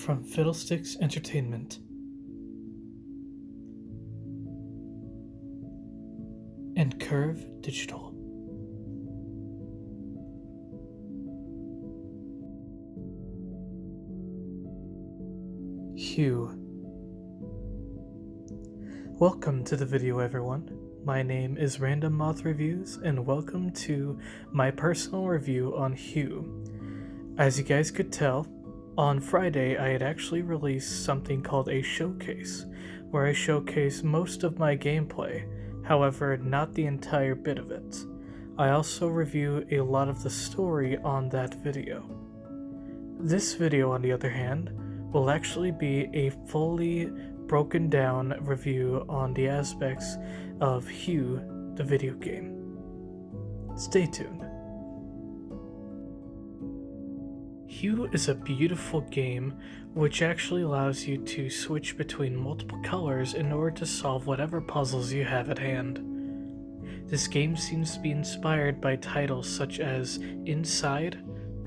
from Fiddlesticks Entertainment and Curve Digital. Hugh. Welcome to the video, everyone. My name is Random Moth Reviews, and welcome to my personal review on Hugh. As you guys could tell, on Friday I had actually released something called a showcase, where I showcase most of my gameplay, however not the entire bit of it. I also review a lot of the story on that video. This video, on the other hand, will actually be a fully broken down review on the aspects of Hugh, the video game. Stay tuned. Hugh is a beautiful game which actually allows you to switch between multiple colors in order to solve whatever puzzles you have at hand. This game seems to be inspired by titles such as Inside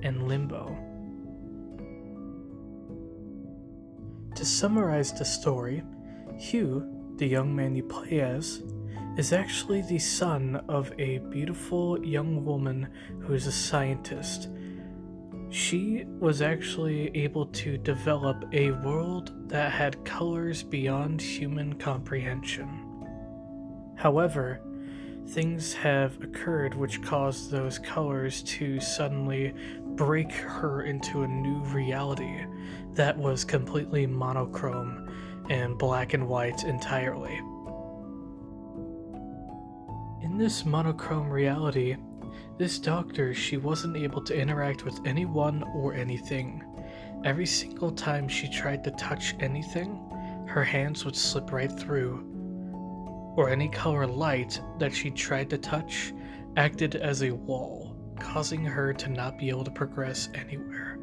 and Limbo. To summarize the story, Hugh, the young man you play as, is actually the son of a beautiful young woman who is a scientist. She was actually able to develop a world that had colors beyond human comprehension. However, things have occurred which caused those colors to suddenly break her into a new reality that was completely monochrome and black and white entirely. In this monochrome reality, this doctor, she wasn't able to interact with anyone or anything. Every single time she tried to touch anything, her hands would slip right through, or any color light that she tried to touch acted as a wall, causing her to not be able to progress anywhere.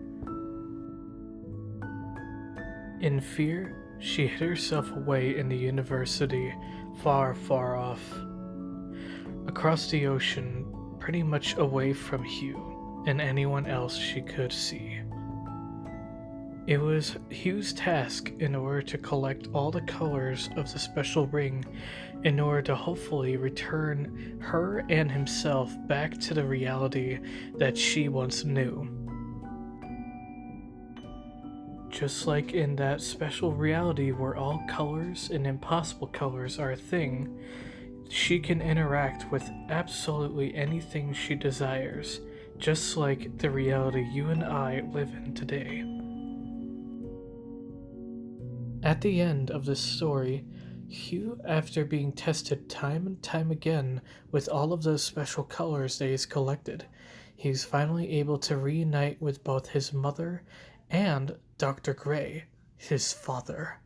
In fear, she hid herself away in the university, far, far off, across the ocean, pretty much away from Hugh and anyone else she could see. It was Hugh's task in order to collect all the colors of the special ring in order to hopefully return her and himself back to the reality that she once knew. Just like in that special reality where all colors and impossible colors are a thing, she can interact with absolutely anything she desires, just like the reality you and I live in today. At the end of this story, Hugh, after being tested time and time again with all of those special colors that he's collected, he's finally able to reunite with both his mother and Dr. Gray, his father.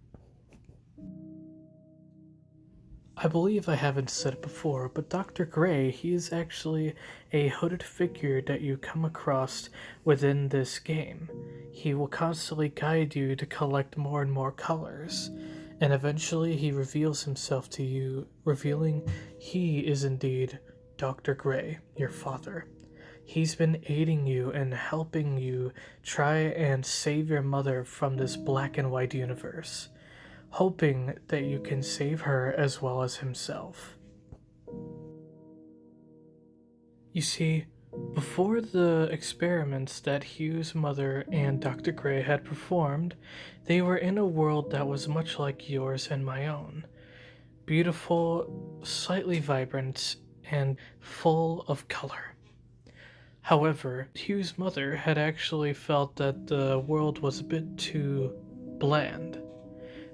I believe I haven't said it before, but Dr. Gray, he is actually a hooded figure that you come across within this game. He will constantly guide you to collect more and more colors, and eventually he reveals himself to you, revealing he is indeed Dr. Gray, your father. He's been aiding you and helping you try and save your mother from this black and white universe, hoping that you can save her as well as himself. You see, before the experiments that Hugh's mother and Dr. Gray had performed, they were in a world that was much like yours and my own. Beautiful, slightly vibrant, and full of color. However, Hugh's mother had actually felt that the world was a bit too bland,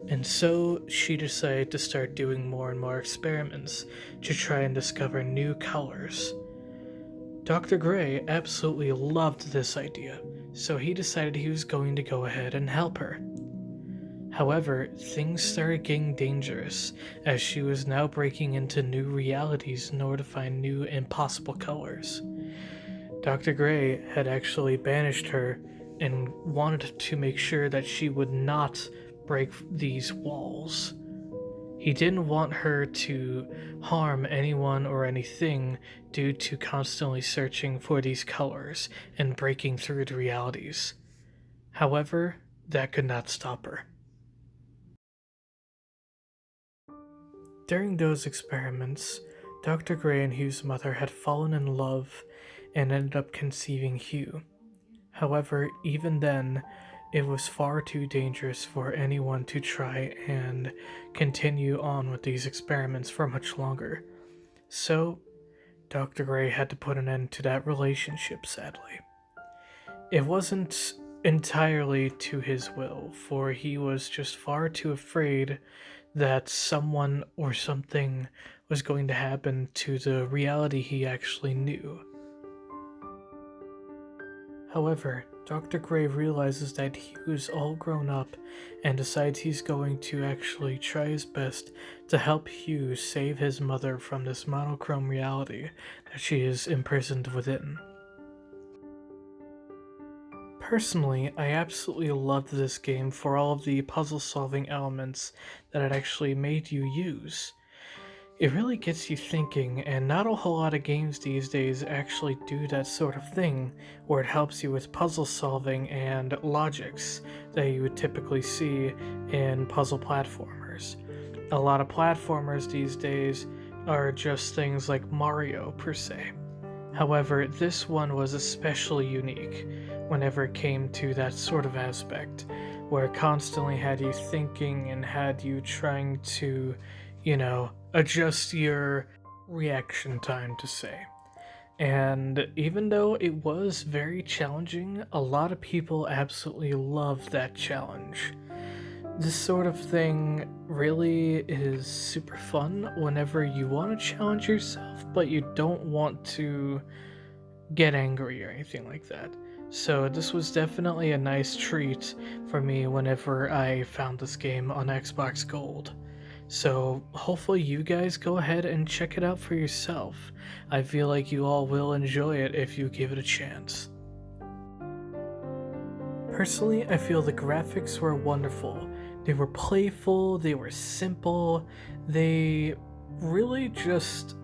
and so she decided to start doing more and more experiments to try and discover new colors. Dr. Gray absolutely loved this idea, so he decided he was going to go ahead and help her. However, things started getting dangerous as she was now breaking into new realities in order to find new impossible colors. Dr. Gray had actually banished her and wanted to make sure that she would not break these walls. He didn't want her to harm anyone or anything due to constantly searching for these colors and breaking through the realities. However, that could not stop her. During those experiments, Dr. Gray and Hugh's mother had fallen in love and ended up conceiving Hugh. However, even then, it was far too dangerous for anyone to try and continue on with these experiments for much longer. So, Dr. Gray had to put an end to that relationship, sadly. It wasn't entirely to his will, for he was just far too afraid that someone or something was going to happen to the reality he actually knew. However, Dr. Gray realizes that Hugh's all grown up and decides he's going to actually try his best to help Hugh save his mother from this monochrome reality that she is imprisoned within. Personally, I absolutely loved this game for all of the puzzle-solving elements that it actually made you use. It really gets you thinking, and not a whole lot of games these days actually do that sort of thing, where it helps you with puzzle solving and logics that you would typically see in puzzle platformers. A lot of platformers these days are just things like Mario per se. However, this one was especially unique whenever it came to that sort of aspect, where it constantly had you thinking and had you trying to, adjust your reaction time to say. And even though it was very challenging, a lot of people absolutely loved that challenge. This sort of thing really is super fun whenever you want to challenge yourself, but you don't want to get angry or anything like that. So this was definitely a nice treat for me whenever I found this game on Xbox Gold. So hopefully you guys go ahead and check it out for yourself. I feel like you all will enjoy it if you give it a chance. Personally, I feel the graphics were wonderful. They were playful, they were simple, they really just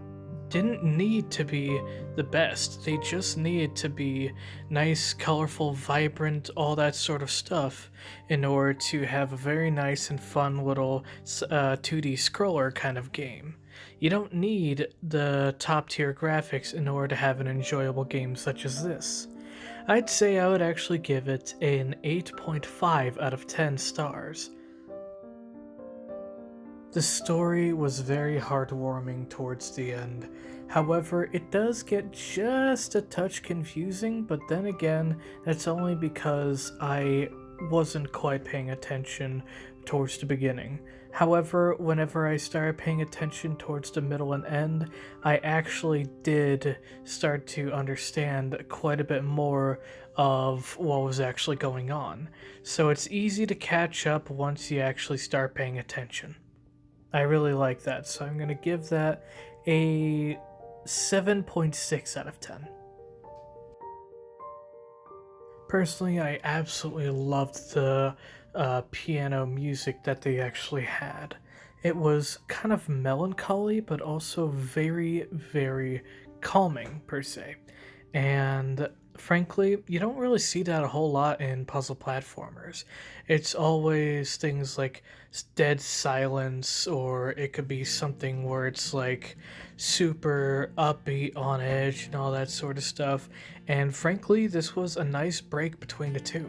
didn't need to be the best. They just needed to be nice, colorful, vibrant, all that sort of stuff in order to have a very nice and fun little 2D scroller kind of game. You don't need the top tier graphics in order to have an enjoyable game such as this. I'd say I would actually give it an 8.5 out of 10 stars. The story was very heartwarming towards the end. However, it does get just a touch confusing, but then again, that's only because I wasn't quite paying attention towards the beginning. However, whenever I started paying attention towards the middle and end, I actually did start to understand quite a bit more of what was actually going on. So it's easy to catch up once you actually start paying attention. I really like that, so I'm going to give that a 7.6 out of 10. Personally, I absolutely loved the piano music that they actually had. It was kind of melancholy, but also very, very calming, per se. And frankly, you don't really see that a whole lot in puzzle platformers. It's always things like dead silence, or it could be something where it's like super upbeat, on edge, and all that sort of stuff. And frankly, this was a nice break between the two.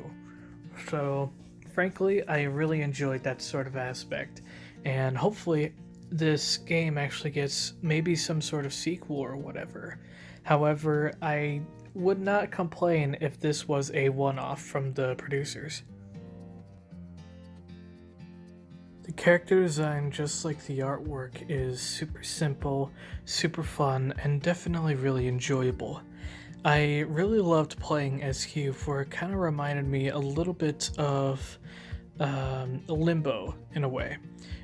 So, frankly, I really enjoyed that sort of aspect. And hopefully, this game actually gets maybe some sort of sequel or whatever. However, I would not complain if this was a one-off from the producers. The character design, just like the artwork, is super simple, super fun, and definitely really enjoyable. I really loved playing as Hugh, for it kind of reminded me a little bit of Limbo in a way.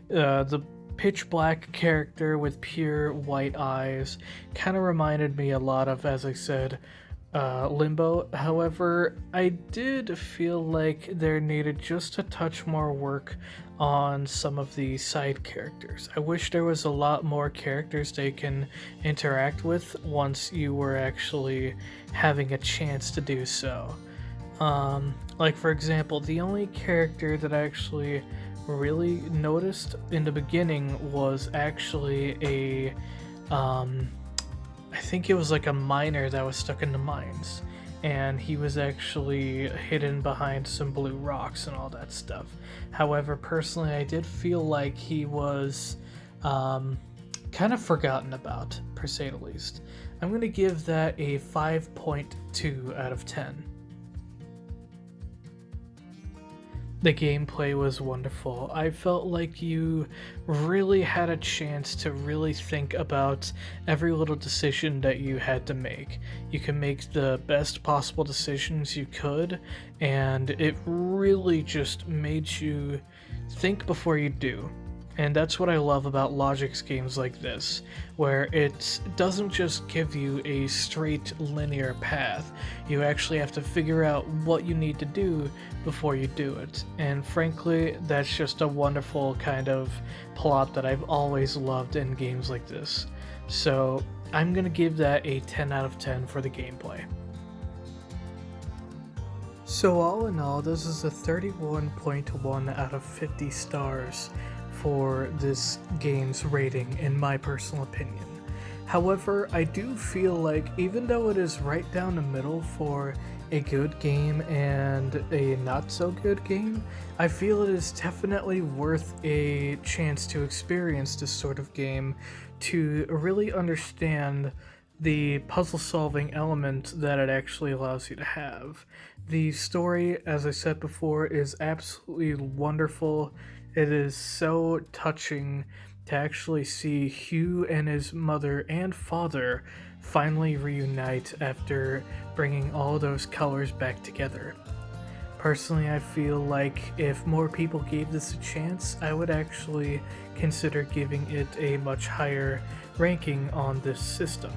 The pitch black character with pure white eyes kind of reminded me a lot of, as I said, Limbo. However, I did feel like there needed just a touch more work on some of the side characters. I wish there was a lot more characters they can interact with once you were actually having a chance to do so. Like for example, the only character that I actually really noticed in the beginning was actually um, I think it was like a miner that was stuck in the mines, and he was actually hidden behind some blue rocks and all that stuff. However, personally, I did feel like he was kind of forgotten about, per se the least. I'm going to give that a 5.2 out of 10. The gameplay was wonderful. I felt like you really had a chance to really think about every little decision that you had to make. You can make the best possible decisions you could, and it really just made you think before you do. And that's what I love about Logic's games like this, where it doesn't just give you a straight linear path. You actually have to figure out what you need to do before you do it. And frankly, that's just a wonderful kind of plot that I've always loved in games like this. So I'm gonna give that a 10 out of 10 for the gameplay. So all in all, this is a 31.1 out of 50 stars for this game's rating, in my personal opinion. However, I do feel like even though it is right down the middle for a good game and a not so good game, I feel it is definitely worth a chance to experience this sort of game to really understand the puzzle solving element that it actually allows you to have. The story, as I said before, is absolutely wonderful. It is so touching to actually see Hugh and his mother and father finally reunite after bringing all those colors back together. Personally, I feel like if more people gave this a chance, I would actually consider giving it a much higher ranking on this system.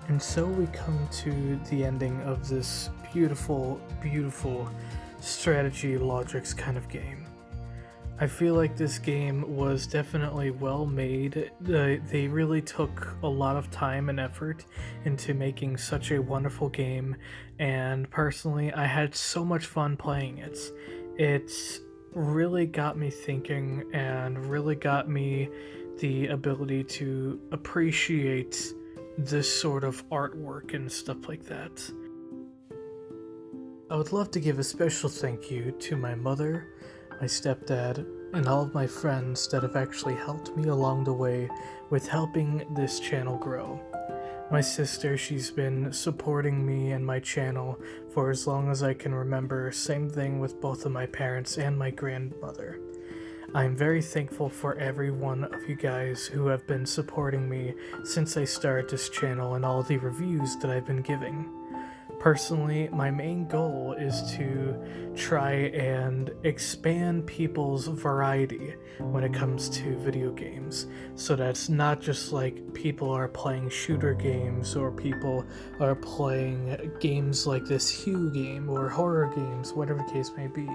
And so we come to the ending of this beautiful, beautiful strategy logics kind of game. I feel like this game was definitely well made. They really took a lot of time and effort into making such a wonderful game, and personally, I had so much fun playing it. It's really got me thinking and really got me the ability to appreciate this sort of artwork and stuff like that. I would love to give a special thank you to my mother, my stepdad, and all of my friends that have actually helped me along the way with helping this channel grow. My sister, she's been supporting me and my channel for as long as I can remember, same thing with both of my parents and my grandmother. I'm very thankful for every one of you guys who have been supporting me since I started this channel and all the reviews that I've been giving. Personally, my main goal is to try and expand people's variety when it comes to video games, so that's not just like people are playing shooter games or people are playing games like this Hue game or horror games, whatever the case may be.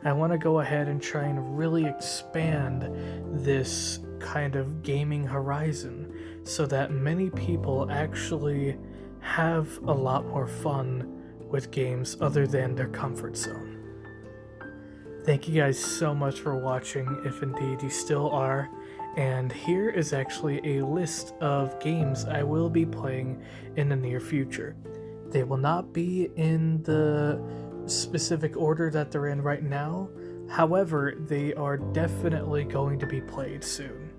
I want to go ahead and try and really expand this kind of gaming horizon so that many people actually have a lot more fun with games other than their comfort zone. Thank you guys so much for watching, if indeed you still are, and here is actually a list of games I will be playing in the near future. They will not be in the specific order that they're in right now, however, they are definitely going to be played soon.